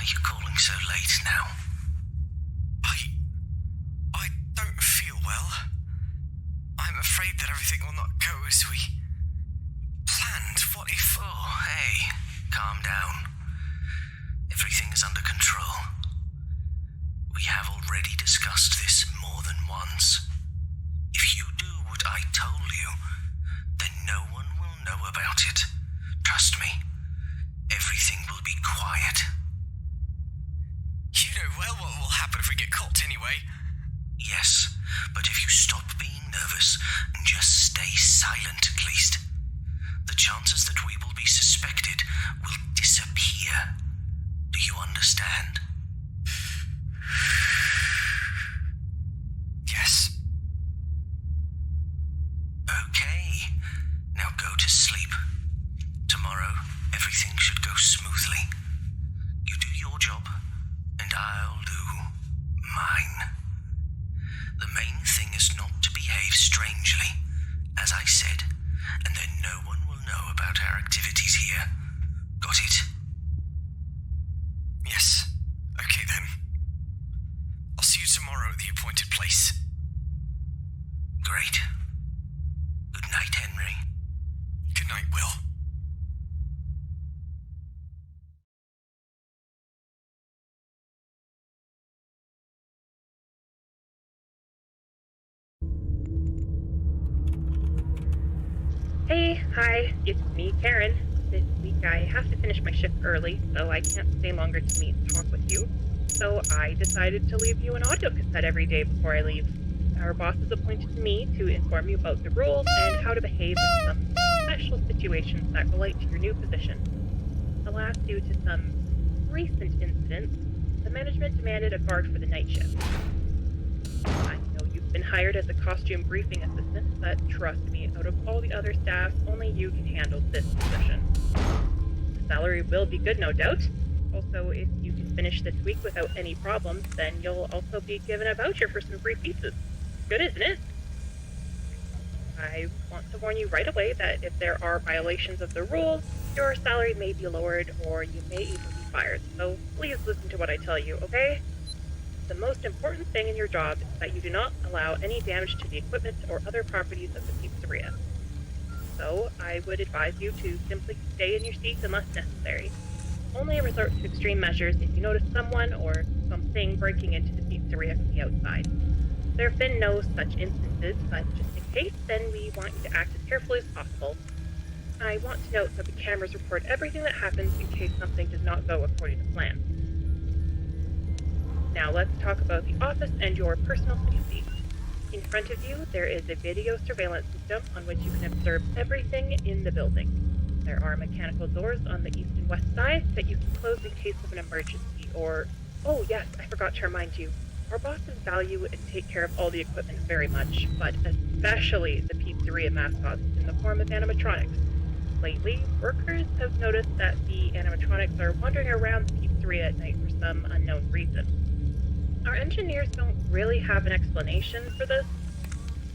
are you calling so late now? I don't feel well. I'm afraid that everything will not go as we planned. What if... Oh, hey, calm down. Everything is under control. We have already discussed this more than once. If you do what I told you, then no one will know about it. Trust me, everything will be quiet. You know well what will happen if we get caught anyway. Yes, but if you stop being nervous and just stay silent at least, the chances that we will be suspected will disappear. Do you understand? Yes. Okay, now go to sleep. Tomorrow, everything should go smoothly. You do your job, and I'll do mine. The main thing is not to behave strangely, as I said, and then no one will know about our activities here. Got it? Yes. Okay then. I'll see you tomorrow at the appointed place. Great. Good night, Henry. Good night, Will. Hey, hi, it's me, Karen. This week I have to finish my shift early, so I can't stay longer to meet and talk with you. So I decided to leave you an audio cassette every day before I leave. Our boss has appointed me to inform you about the rules and how to behave in some special situations that relate to your new position. Alas, due to some recent incidents, the management demanded a guard for the night shift. I know you've been hired as a costume briefing assistant, but trust me, out of all the other staff, only you can handle this position. The salary will be good, no doubt. Also, if you can finish this week without any problems, then you'll also be given a voucher for some free pizzas. Good, isn't it? I want to warn you right away that if there are violations of the rules, your salary may be lowered or you may even be fired. So please listen to what I tell you, okay? The most important thing in your job is that you do not allow any damage to the equipment or other properties of the pizzeria. So, I would advise you to simply stay in your seats unless necessary. Only resort to extreme measures if you notice someone or something breaking into the pizzeria from the outside. There have been no such instances, but just in case, then we want you to act as carefully as possible. I want to note that the cameras record everything that happens in case something does not go according to plan. Now let's talk about the office and your personal safety. In front of you, there is a video surveillance system on which you can observe everything in the building. There are mechanical doors on the east and west sides that you can close in case of an emergency or... Oh yes, I forgot to remind you. Our bosses value and take care of all the equipment very much, but especially the pizzeria mascots in the form of animatronics. Lately, workers have noticed that the animatronics are wandering around the pizzeria at night for some unknown reason. Our engineers don't really have an explanation for this,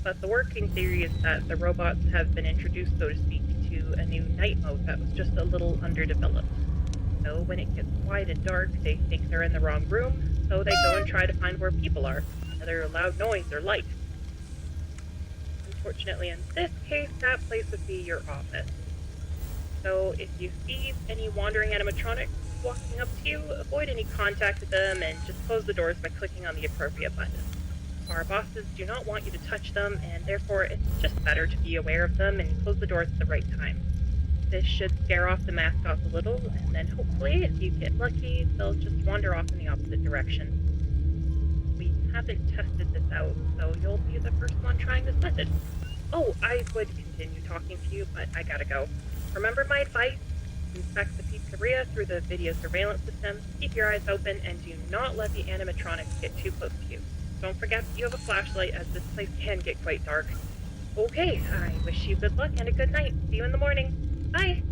but the working theory is that the robots have been introduced, so to speak, to a new night mode that was just a little underdeveloped. So when it gets quiet and dark, they think they're in the wrong room, so they go and try to find where people are, whether loud noise or light. Unfortunately, in this case, that place would be your office. So if you see any wandering animatronics walking up to you, avoid any contact with them and just close the doors by clicking on the appropriate button. Our bosses do not want you to touch them, and therefore it's just better to be aware of them and close the doors at the right time. This should scare off the mascots a little, and then hopefully, if you get lucky, they'll just wander off in the opposite direction. We haven't tested this out, so you'll be the first one trying this method. Oh, I would continue talking to you, but I gotta go. Remember my advice? Inspect the pizzeria through the video surveillance system, keep your eyes open, and do not let the animatronics get too close to you. Don't forget that you have a flashlight, as this place can get quite dark. Okay, I wish you good luck and a good night. See you in the morning. Bye!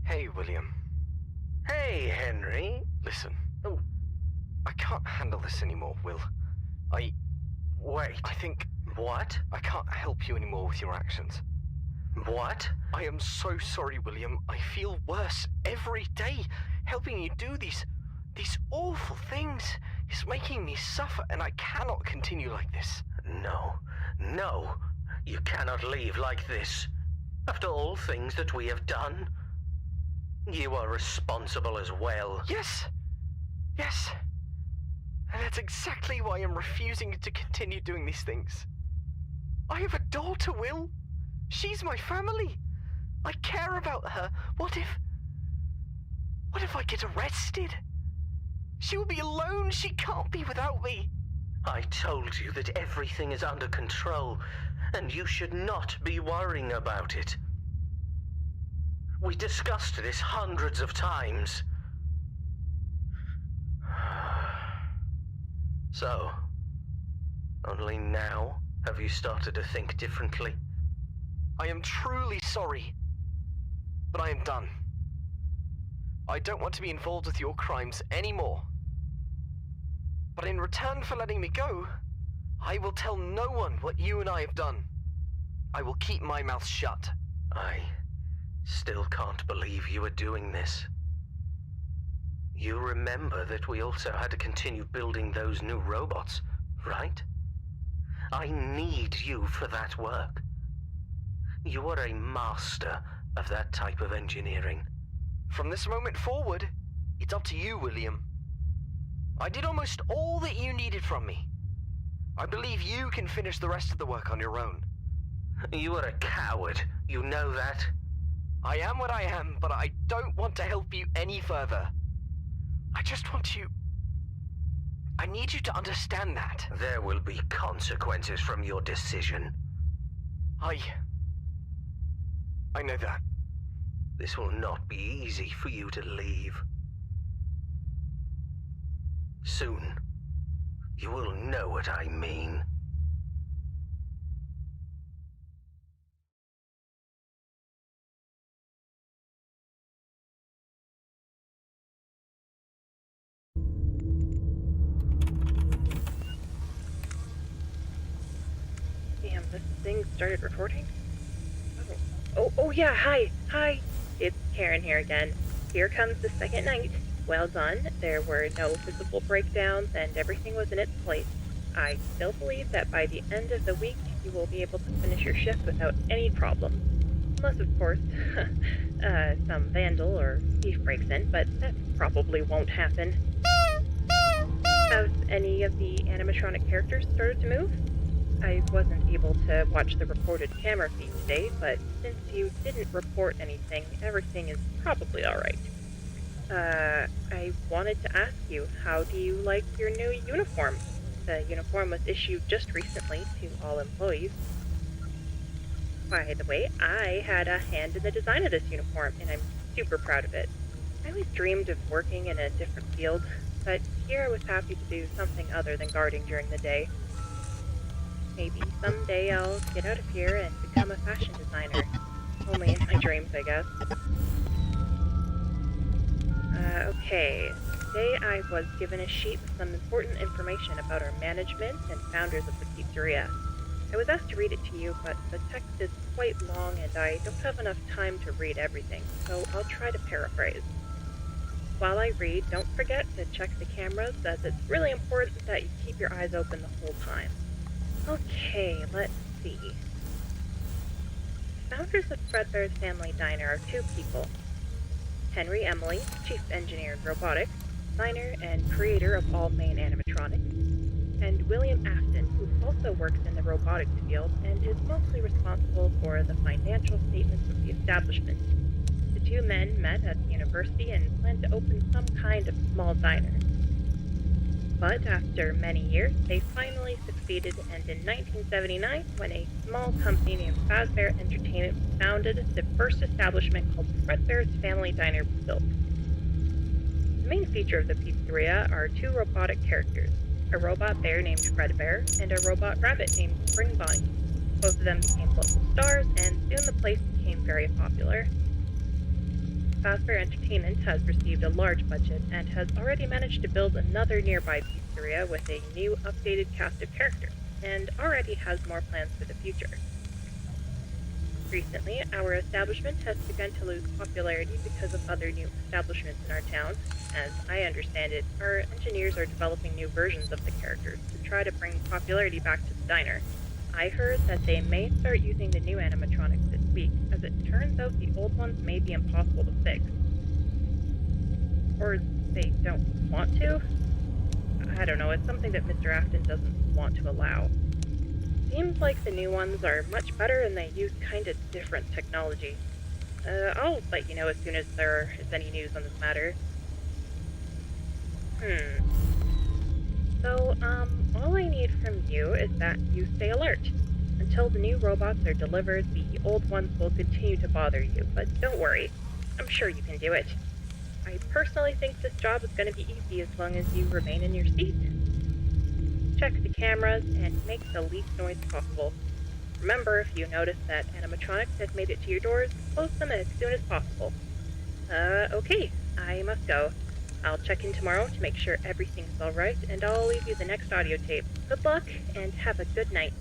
Hey, William. Hey, Henry. Listen, Oh, I can't handle this anymore, Will. wait. I think What? I can't help you anymore with your actions. What? I am so sorry, William. I feel worse every day. Helping you do these awful things is making me suffer, and I cannot continue like this. No. You cannot leave like this. After all things that we have done. You are responsible as well. Yes. And that's exactly why I'm refusing to continue doing these things. I have a daughter, Will. She's my family. I care about her. What if I get arrested? She will be alone. She can't be without me. I told you that everything is under control, and you should not be worrying about it. We discussed this hundreds of times. So, only now have you started to think differently? I am truly sorry, but I am done. I don't want to be involved with your crimes anymore. But in return for letting me go, I will tell no one what you and I have done. I will keep my mouth shut. I still can't believe you are doing this. You remember that we also had to continue building those new robots, right? I need you for that work. You are a master of that type of engineering. From this moment forward, it's up to you, William. I did almost all that you needed from me. I believe you can finish the rest of the work on your own. You are a coward, you know that? I am what I am, but I don't want to help you any further. I just want you... I need you to understand that. There will be consequences from your decision. I know that. This will not be easy for you to leave. Soon, you will know what I mean. Damn, this thing started recording? Oh yeah, hi. It's Karen here again. Here comes the second night. Well done. There were no visible breakdowns and everything was in its place. I still believe that by the end of the week, you will be able to finish your shift without any problems. Unless, of course, some vandal or thief breaks in, but that probably won't happen. Have any of the animatronic characters started to move? I wasn't able to watch the recorded camera feed today, but since you didn't report anything, everything is probably alright. I wanted to ask you, how do you like your new uniform? The uniform was issued just recently to all employees. By the way, I had a hand in the design of this uniform, and I'm super proud of it. I always dreamed of working in a different field, but here I was happy to do something other than guarding during the day. Maybe someday I'll get out of here and become a fashion designer. Only in my dreams, I guess. Okay. Today I was given a sheet with some important information about our management and founders of the pizzeria. I was asked to read it to you, but the text is quite long and I don't have enough time to read everything, so I'll try to paraphrase. While I read, don't forget to check the cameras, as it's really important that you keep your eyes open the whole time. Okay, let's see. The founders of Fredbear's Family Diner are two people. Henry Emily, Chief Engineer of Robotics, designer and creator of all main animatronics, and William Afton, who also works in the robotics field and is mostly responsible for the financial statements of the establishment. The two men met at the university and planned to open some kind of small diner. But after many years, they finally succeeded, and in 1979, when a small company named Fazbear Entertainment was founded, the first establishment called Fredbear's Family Diner was built. The main feature of the pizzeria are two robotic characters, a robot bear named Fredbear and a robot rabbit named Spring Bonnie. Both of them became local stars, and soon the place became very popular. Fazbear Entertainment has received a large budget and has already managed to build another nearby pizzeria with a new updated cast of characters, and already has more plans for the future. Recently, our establishment has begun to lose popularity because of other new establishments in our town. As I understand it, our engineers are developing new versions of the characters to try to bring popularity back to the diner. I heard that they may start using the new animatronics this week, as it turns out the old ones may be impossible to fix. Or they don't want to? I don't know, it's something that Mr. Afton doesn't want to allow. Seems like the new ones are much better and they use kinda different technology. I'll let you know as soon as there is any news on this matter. So, all I need from you is that you stay alert. Until the new robots are delivered, the old ones will continue to bother you, but don't worry. I'm sure you can do it. I personally think this job is going to be easy as long as you remain in your seat. Check the cameras and make the least noise possible. Remember, if you notice that animatronics have made it to your doors, close them as soon as possible. Okay, I must go. I'll check in tomorrow to make sure everything's alright, and I'll leave you the next audio tape. Good luck, and have a good night.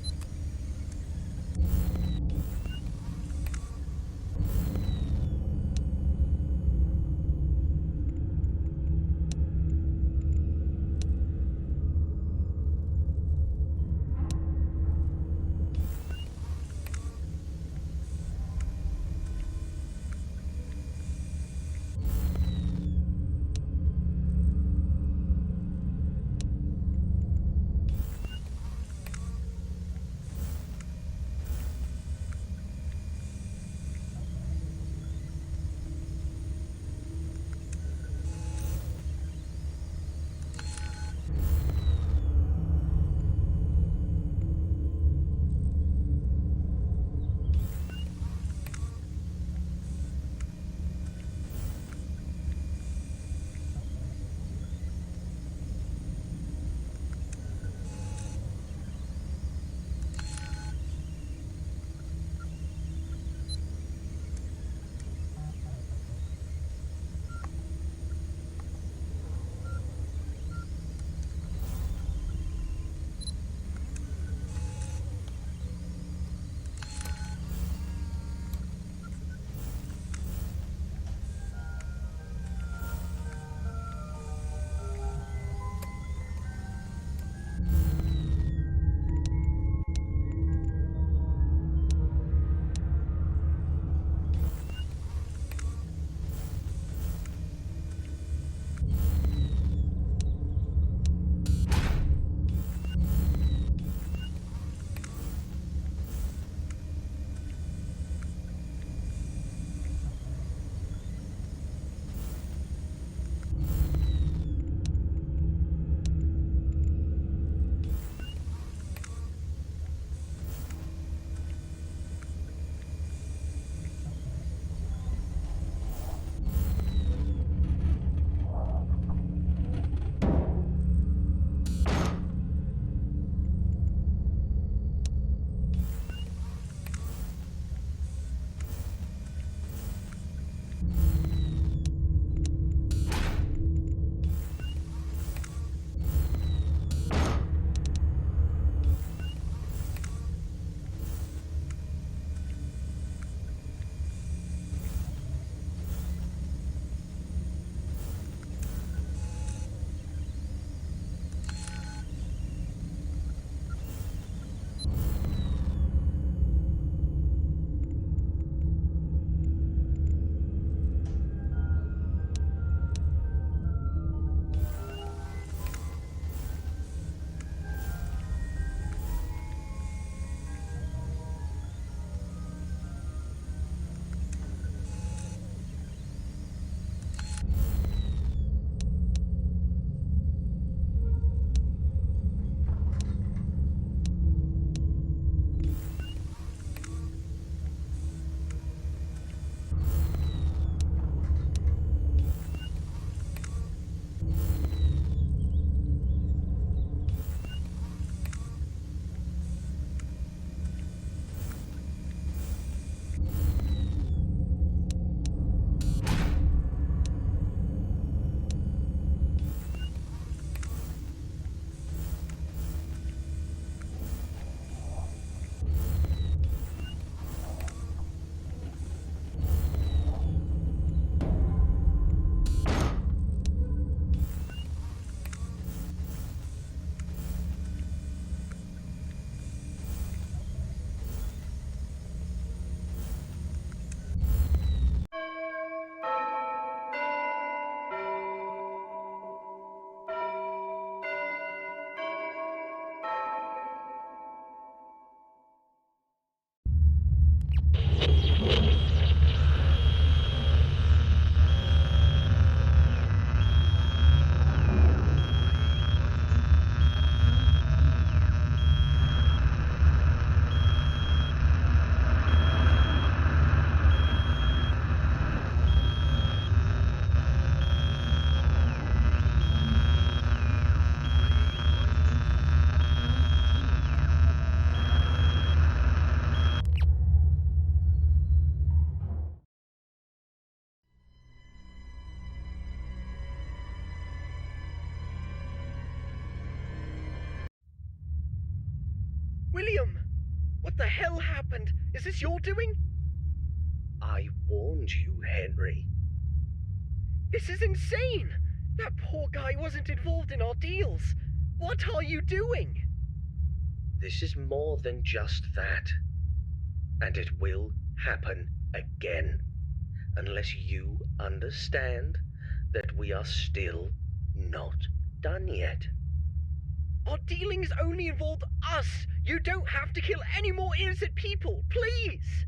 What the hell happened? Is this your doing? I warned you, Henry. This is insane! That poor guy wasn't involved in our deals. What are you doing? This is more than just that. And it will happen again. Unless you understand that we are still not done yet. Our dealings only involved us. You don't have to kill any more innocent people, please!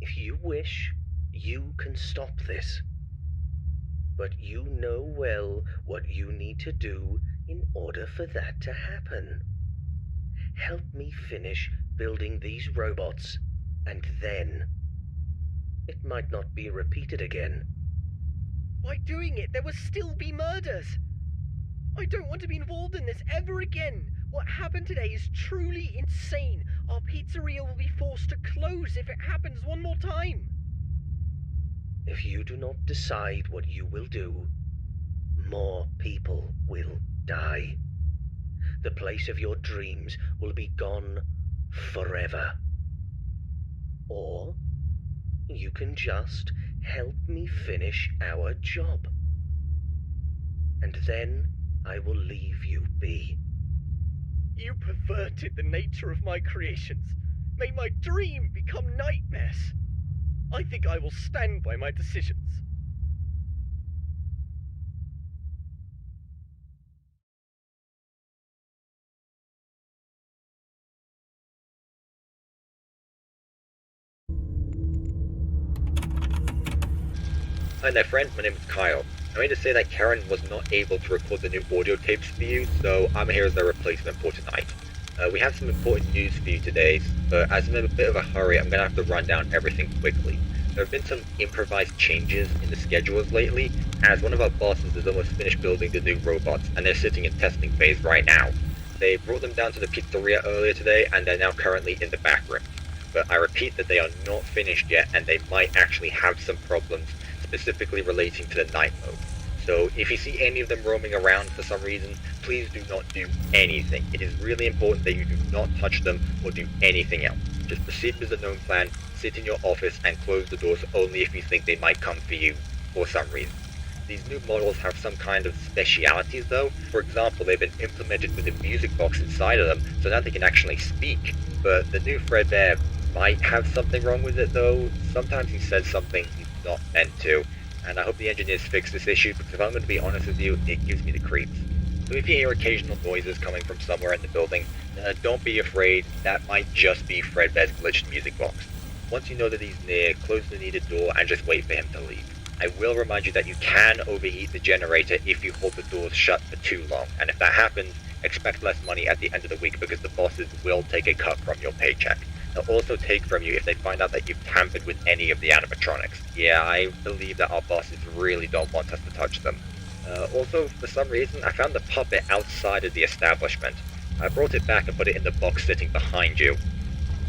If you wish, you can stop this. But you know well what you need to do in order for that to happen. Help me finish building these robots, and then it might not be repeated again. By doing it, there will still be murders. I don't want to be involved in this ever again. What happened today is truly insane. Our pizzeria will be forced to close if it happens one more time. If you do not decide what you will do, more people will die. The place of your dreams will be gone forever. Or you can just help me finish our job. And then I will leave you be. You perverted the nature of my creations, made my dream become nightmares. I think I will stand by my decisions. Hi there friend, my name is Kyle. I mean to say that Karen was not able to record the new audio tapes for you, so I'm here as their replacement for tonight. We have some important news for you today, but as I'm in a bit of a hurry, I'm going to have to run down everything quickly. There have been some improvised changes in the schedules lately, as one of our bosses has almost finished building the new robots, and they're sitting in testing phase right now. They brought them down to the pizzeria earlier today, and they're now currently in the back room. But I repeat that they are not finished yet, and they might actually have some problems specifically relating to the night mode. So if you see any of them roaming around for some reason, please do not do anything. It is really important that you do not touch them or do anything else. Just proceed with the known plan, sit in your office and close the doors only if you think they might come for you for some reason. These new models have some kind of specialities though. For example, they've been implemented with a music box inside of them, so now they can actually speak. But the new Fredbear might have something wrong with it though. Sometimes he says something he's not meant to, and I hope the engineers fix this issue, because if I'm going to be honest with you, it gives me the creeps. So if you hear occasional noises coming from somewhere in the building, don't be afraid, that might just be Fredbear's glitched music box. Once you know that he's near, close the needed door and just wait for him to leave. I will remind you that you can overheat the generator if you hold the doors shut for too long, and if that happens, expect less money at the end of the week because the bosses will take a cut from your paycheck. They'll also take from you if they find out that you've tampered with any of the animatronics. Yeah, I believe that our bosses really don't want us to touch them. Also, for some reason, I found the puppet outside of the establishment. I brought it back and put it in the box sitting behind you.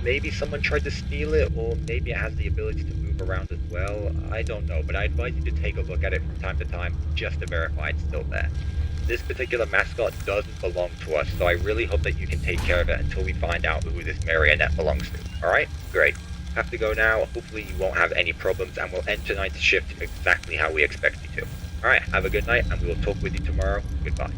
Maybe someone tried to steal it, or maybe it has the ability to move around as well. I don't know, but I advise you to take a look at it from time to time just to verify it's still there. This particular mascot doesn't belong to us, so I really hope that you can take care of it until we find out who this marionette belongs to. Alright? Great. Have to go now. Hopefully you won't have any problems, and we'll end tonight's shift exactly how we expect you to. Alright, have a good night, and we will talk with you tomorrow. Goodbye.